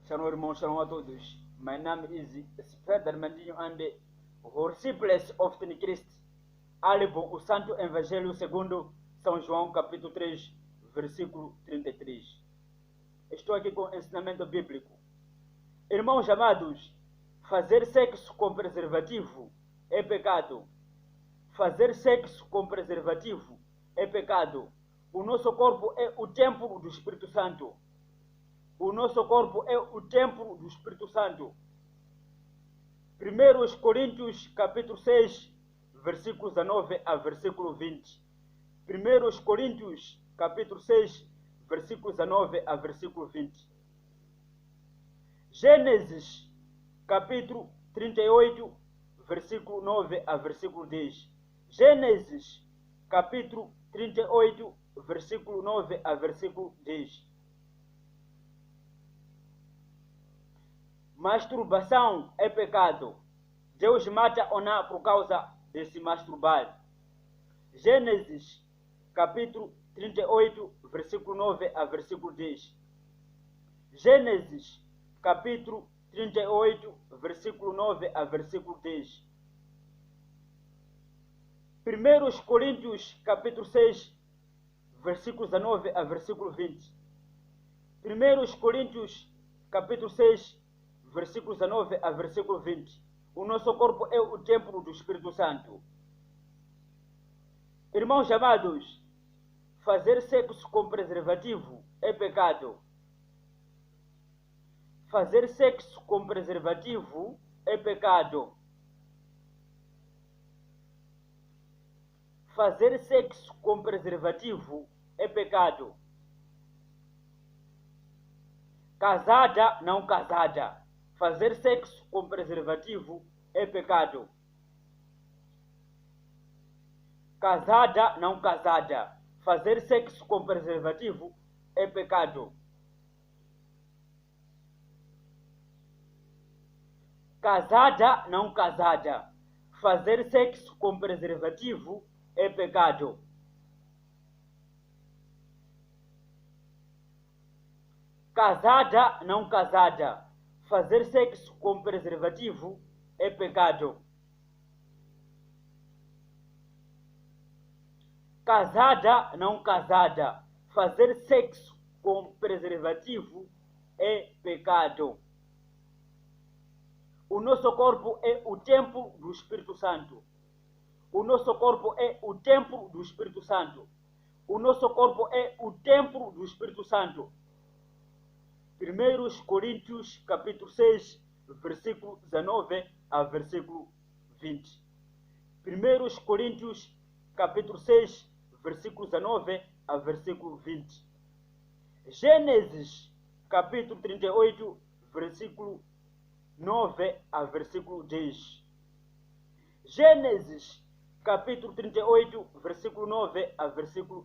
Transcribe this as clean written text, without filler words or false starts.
Shalom irmãos, shalom a todos. My name is Feder Mandinho and the disciples of the Christ. Alvo o Santo Evangelho segundo São João, capítulo 3, versículo 33. Estou aqui com ensinamento bíblico. Irmãos amados, fazer sexo com preservativo é pecado. Fazer sexo com preservativo é pecado. O nosso corpo é o templo do Espírito Santo. O nosso corpo é o templo do Espírito Santo. 1 Coríntios capítulo 6, versículos 19 a versículo 20. 1 Coríntios capítulo 6, versículos 19 a versículo 20. Gênesis capítulo 38, versículo 9 a versículo 10. Gênesis capítulo 38, versículo 9 a versículo 10. Masturbação é pecado. Deus mata Oná por causa de se masturbar. Gênesis, capítulo 38, versículo 9 a versículo 10. Gênesis, capítulo 38, versículo 9 a versículo 10. 1 Coríntios, capítulo 6, versículos 19 a versículo 20. 1 Coríntios, capítulo 6, versículos 19 a versículo 20. O nosso corpo é o templo do Espírito Santo. Irmãos amados, fazer sexo com preservativo é pecado. Fazer sexo com preservativo é pecado. Fazer sexo com preservativo é pecado. Casada, não casada. Fazer sexo com preservativo é pecado. Casada, não casada. Fazer sexo com preservativo é pecado. Casada, não casada. Fazer sexo com preservativo é pecado. Casada, não casada. Fazer sexo com preservativo é pecado. Casada, não casada. Fazer sexo com preservativo é pecado. O nosso corpo é o templo do Espírito Santo. O nosso corpo é o templo do Espírito Santo. O nosso corpo é o templo do Espírito Santo. 1 Coríntios capítulo 6, versículo 19 a versículo 20. 1 Coríntios capítulo 6, versículo 19 a versículo 20. Gênesis capítulo 38, versículo 9 a versículo 10. Gênesis capítulo 38, versículo 9 a versículo